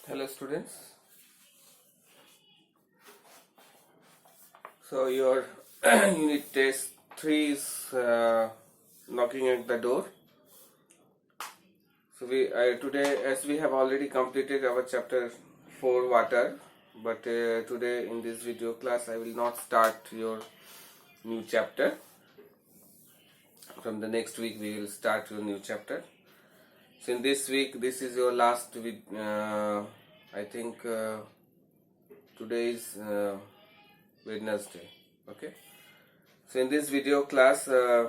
Hello students. So your unit test 3 is knocking at the door. So we today, as we have already completed our chapter 4 water, but today in this video class I will not start your new chapter. From the next week we will start your new chapter. So in this week, this is your last week. I think today is Wednesday. Okay. So in this video class, I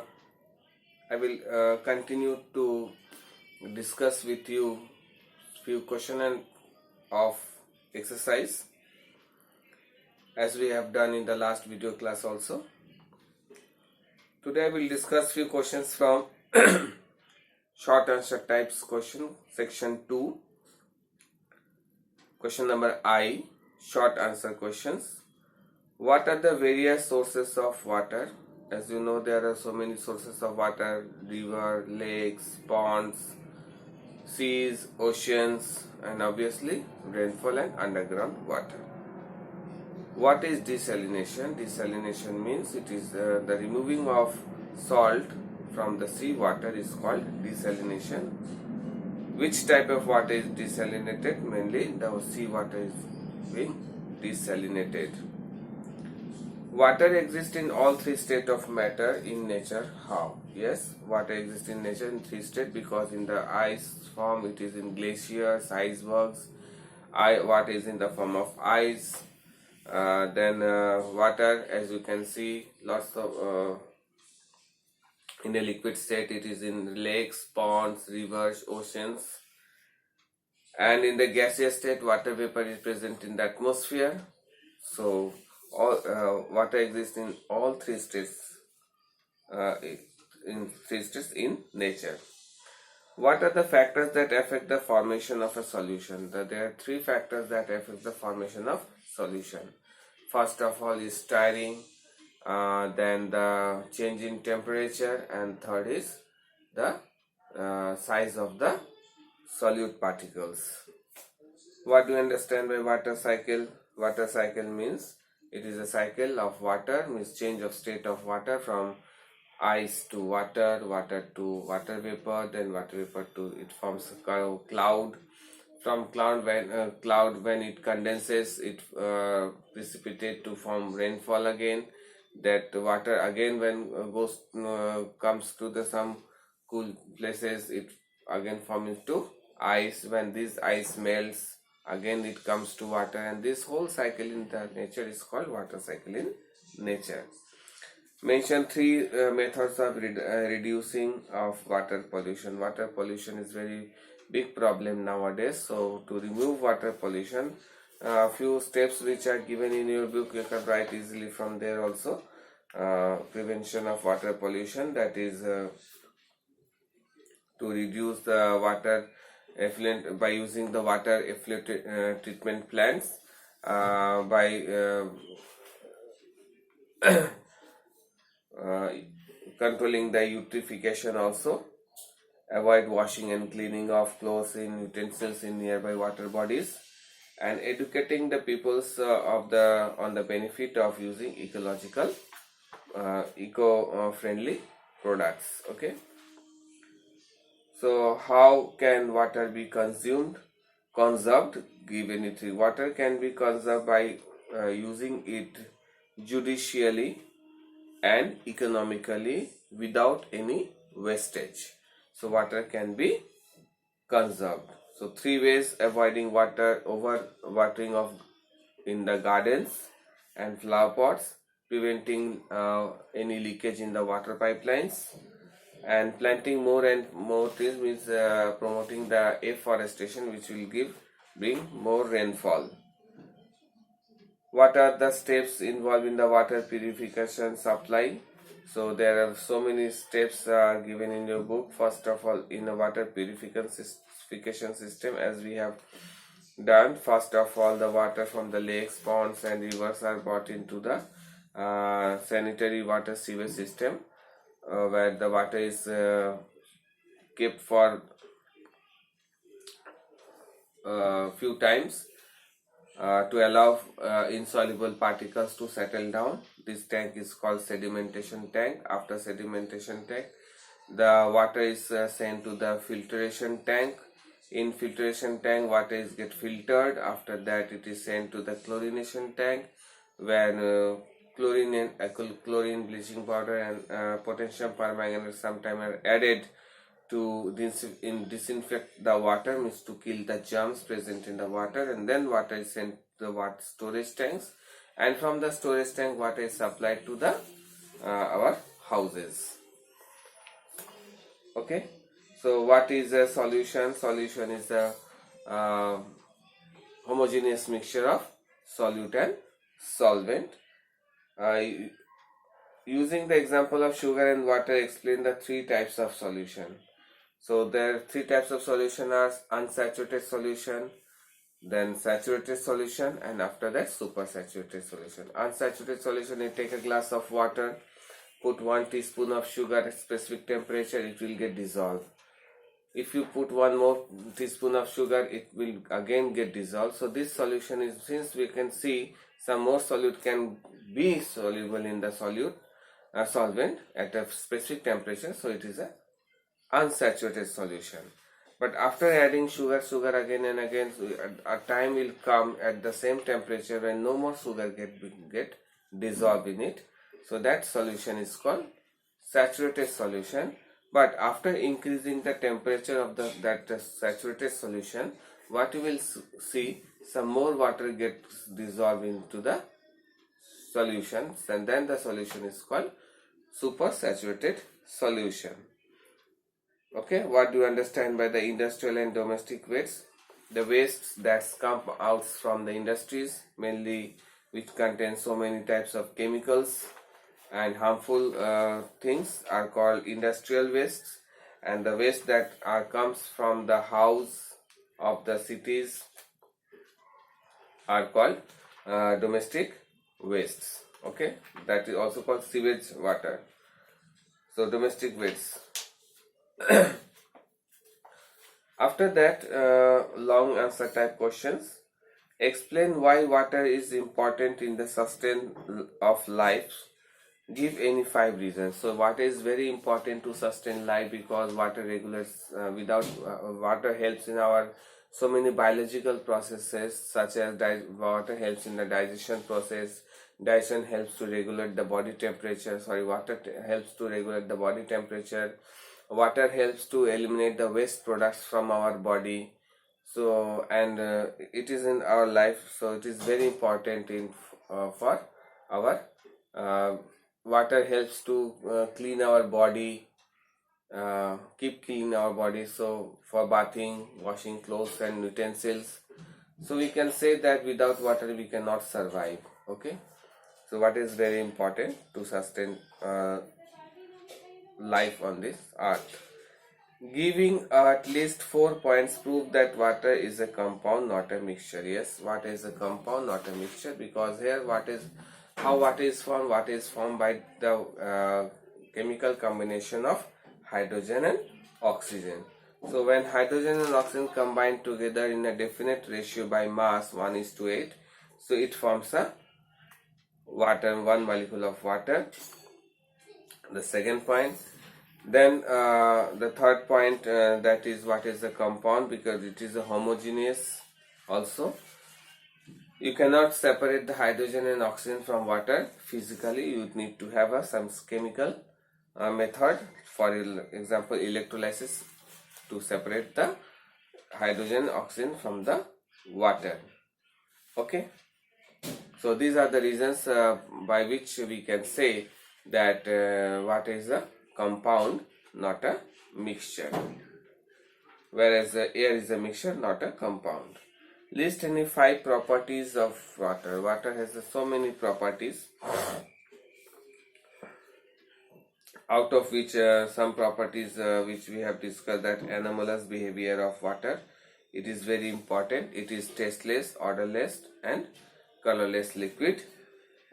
will continue to discuss with you few question and of exercise as we have done in the last video class also. Today I will discuss few questions from short answer types question, section 2. Question number I, short answer questions. What are the various sources of water? As you know, there are so many sources of water: river, lakes, ponds, seas, oceans, and obviously rainfall and underground water. What is desalination? Desalination means it is the removing of salt from the sea water is called desalination. Which type of water is desalinated? Mainly the sea water is being desalinated. Water exists in all three states of matter in nature. How? Yes, water exists in nature in three states because in the ice form it is in glaciers, icebergs. Water is in the form of ice. Then water, as you can see, lots of in a liquid state it is in lakes, ponds, rivers, oceans. And in the gaseous state, water vapor is present in the atmosphere. So all water exists in all three states in nature. What are the factors that affect the formation of a solution? There are three factors that affect the formation of solution. First of all is stirring, then the change in temperature, and third is the size of the solute particles. What do you understand by water cycle? Water cycle means it is a cycle of water, means change of state of water from ice to water, water to water vapor, then water vapor to it forms a cloud. From cloud when it condenses, it precipitate to form rainfall again. That water again when comes to the some cool places, it again forms into ice. When this ice melts, again it comes to water, and this whole cycle in the nature is called water cycle in nature. Mention three methods of reducing of water pollution. Water pollution is very big problem nowadays. So to remove water pollution, a few steps which are given in your book, you can write easily from there also. Prevention of water pollution, that is to reduce the water effluent by using the water effluent treatment plants, by controlling the eutrophication also. Avoid washing and cleaning of clothes in utensils in nearby water bodies, and educating the peoples on the benefit of using ecological eco-friendly products. Okay. So how can water be conserved? Give anything. Water can be conserved by using it judicially and economically without any wastage. So water can be conserved. So three ways: avoiding overwatering of in the gardens and flower pots, preventing any leakage in the water pipelines, and planting more and more trees, means promoting the afforestation, which will bring more rainfall. What are the steps involved in the water purification supply? So there are so many steps given in your book. First of all, in a water purification system, as we have done, first of all the water from the lakes, ponds and rivers are brought into the sanitary water sewage system, where the water is kept for few times to allow insoluble particles to settle down. This tank is called sedimentation tank. After sedimentation tank, the water is sent to the filtration tank. In filtration tank, water is get filtered. After that, it is sent to the chlorination tank, where chlorine, bleaching powder, and potassium permanganate sometimes are added to disinfect the water, means to kill the germs present in the water, and then water is sent to the water storage tanks, and from the storage tank water is supplied to the our houses. Okay, so what is a solution? Solution is a homogeneous mixture of solute and solvent. Using the example of sugar and water, explain the three types of solution. So there are three types of solution are unsaturated solution, then saturated solution, and after that supersaturated solution. Unsaturated solution, you take a glass of water, put 1 teaspoon of sugar at specific temperature, it will get dissolved. If you put 1 more teaspoon of sugar, it will again get dissolved. So this solution is, since we can see some more solute can be soluble in the solvent at a specific temperature, so it is a unsaturated solution. But after adding sugar again and again, a time will come at the same temperature when no more sugar get dissolved in it. So that solution is called saturated solution. But after increasing the temperature of that saturated solution, what you will see, some more water gets dissolved into the solution, and then the solution is called supersaturated solution. Okay, what do you understand by the industrial and domestic waste? The wastes that come out from the industries, mainly which contain so many types of chemicals and harmful things, are called industrial wastes, and the waste that comes from the house of the cities are called domestic wastes. Okay, that is also called sewage water. So domestic wastes. After that, long answer type questions. Explain why water is important in the sustain of life. Give any 5 reasons. So water is very important to sustain life because water regulates, without water helps in our so many biological processes, such as water helps in the digestion process. Digestion helps to regulate the body temperature. Water helps to regulate the body temperature. Water helps to eliminate the waste products from our body. So, and it is in our life, so it is very important for our water helps to clean our body, keep clean our body, so for bathing, washing clothes and utensils. So we can say that without water we cannot survive. Okay, so what is very important to sustain life on this earth. Giving at least 4 points prove that water is a compound, not a mixture. Yes, water is a compound, not a mixture, because here how water is formed? Water is formed by the chemical combination of hydrogen and oxygen. So when hydrogen and oxygen combine together in a definite ratio by mass 1:8, so it forms a water, 1 molecule of water. The second point. Then the third point, that is what is the compound, because it is a homogeneous also. You cannot separate the hydrogen and oxygen from water physically. You need to have some chemical method, for example electrolysis, to separate the hydrogen and oxygen from the water. Okay, so these are the reasons by which we can say that water is a compound, not a mixture, whereas air is a mixture, not a compound. List any 5 properties of water. Water has so many properties, out of which some properties which we have discussed, that anomalous behavior of water. It is very important. It is tasteless, odorless and colorless liquid,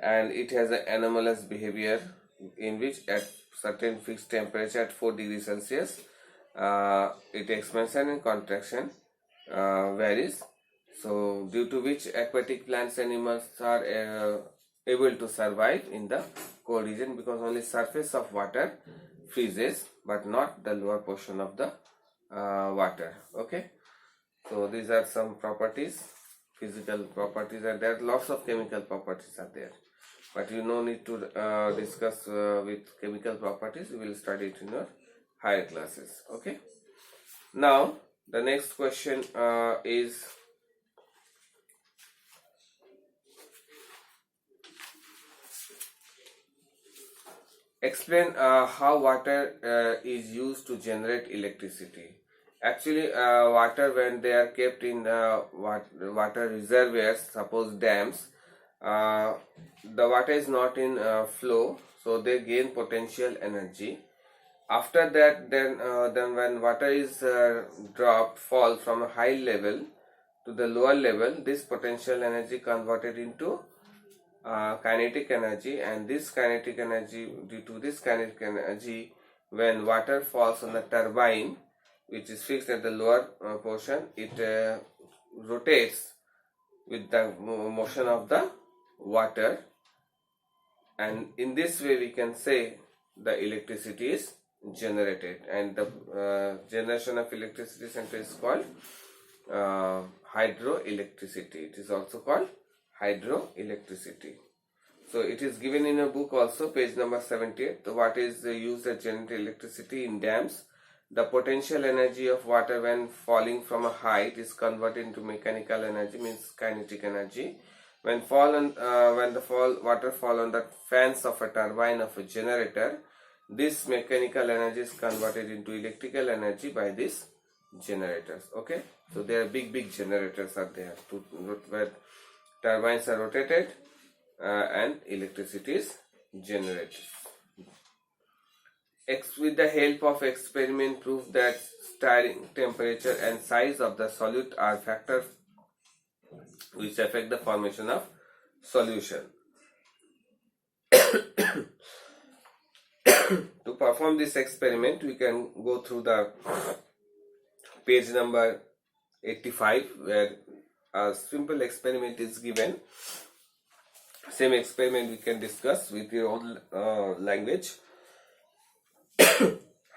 and it has an anomalous behavior in which at certain fixed temperature at 4 degrees Celsius it expansion and contraction varies. So due to which aquatic plants animals are able to survive in the cold region, because only surface of water freezes but not the lower portion of the water. Okay, so these are some properties, physical properties, and there are lots of chemical properties are there, but you no need to discuss with chemical properties. You will study it in your higher classes. Okay, now the next question is, explain how water is used to generate electricity. Actually, water, when they are kept in the water reservoirs, suppose dams, the water is not in flow, so they gain potential energy. After that, then when water is dropped, fall from a high level to the lower level, this potential energy converted into kinetic energy, and this kinetic energy, due to this kinetic energy, when water falls on the turbine which is fixed at the lower portion, it rotates with the motion of the water, and in this way we can say the electricity is generated, and the generation of electricity center is called hydroelectricity. It is also called hydroelectricity. So it is given in a book also, page number 78. So what is used to generate electricity in dams? The potential energy of water when falling from a height is converted into mechanical energy, means kinetic energy. When water fall on the fans of a turbine of a generator, this mechanical energy is converted into electrical energy by these generators. Okay, so there are big generators are there where turbines are rotated and electricity is generated. With the help of experiment, prove that stirring temperature and size of the solute are factors which affect the formation of solution. To perform this experiment, we can go through the page number 85, where a simple experiment is given. Same experiment we can discuss with your own language.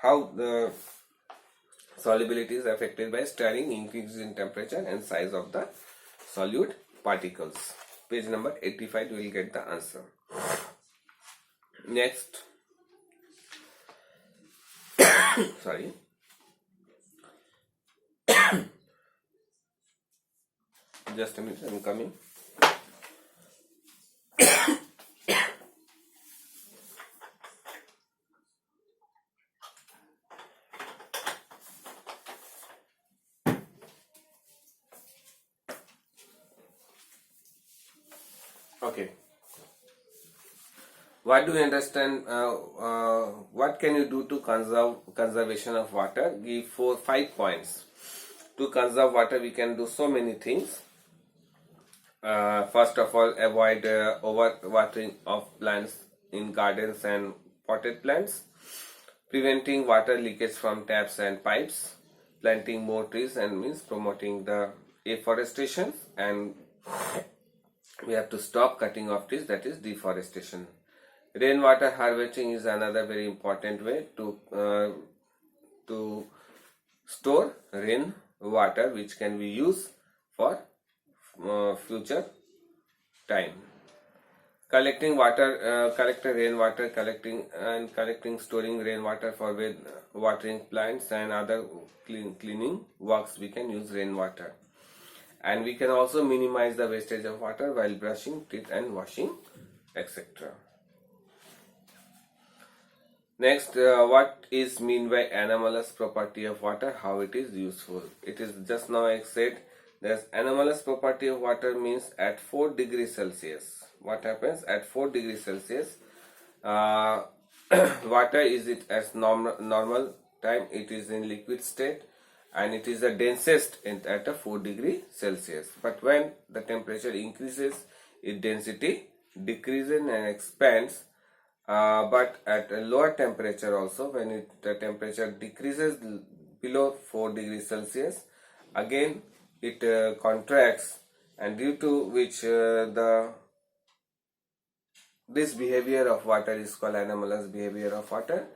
How the solubility is affected by stirring, increase in temperature and size of the solute particles. Page number 85, we will get the answer. Next, sorry. Just a minute, I'm coming. Okay. What do you understand? What can you do to conservation of water? Give 5 points. To conserve water, we can do so many things. First of all, avoid overwatering of plants in gardens and potted plants. Preventing water leakage from taps and pipes. Planting more trees, and means promoting the afforestation, and we have to stop cutting off trees, that is deforestation. Rainwater harvesting is another very important way to store rain water, which can be used for future time. Collecting water, rainwater, storing rainwater for watering plants and other cleaning works. We can use rainwater, and we can also minimize the wastage of water while brushing teeth and washing, etc. Next, what is mean by anomalous property of water? How it is useful? It is just now I said, there's anomalous property of water means at 4 degrees Celsius. What happens at 4 degrees Celsius? Water is it as normal time, it is in liquid state, and it is the densest at a 4 degree Celsius. But when the temperature increases, its density decreases and expands. But at a lower temperature also, when the temperature decreases below 4 degrees Celsius, again it contracts, and due to which this behavior of water is called anomalous behavior of water.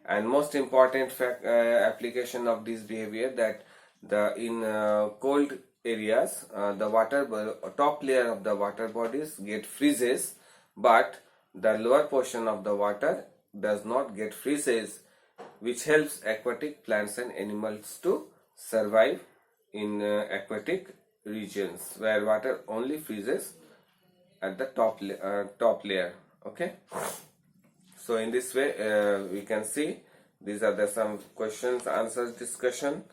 And most important application of this behavior, that in cold areas the top layer of the water bodies get freezes, but the lower portion of the water does not get freezes, which helps aquatic plants and animals to survive in aquatic regions where water only freezes at the top layer. Okay, so in this way we can see these are some questions answers discussion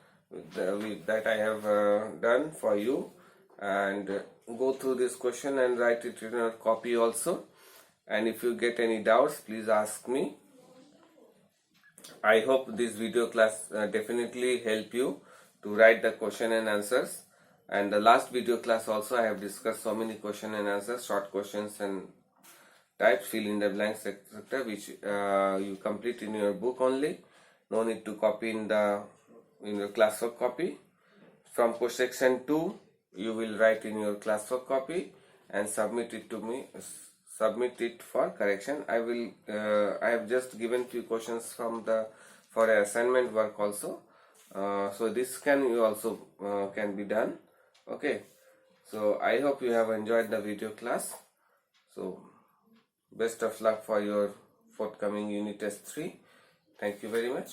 that I have done for you, and go through this question and write it in a copy also. And if you get any doubts, please ask me. I hope this video class definitely help you to write the question and answers. And the last video class also I have discussed so many question and answers, short questions and types, fill in the blanks, etc., which you complete in your book only. No need to copy in your classwork copy. From question section 2 you will write in your classwork copy and submit it to me. Submit it for correction. I have just given few questions for assignment work also. So this can be done. Okay, so I hope you have enjoyed the video class. So best of luck for your forthcoming unit test 3. Thank you very much.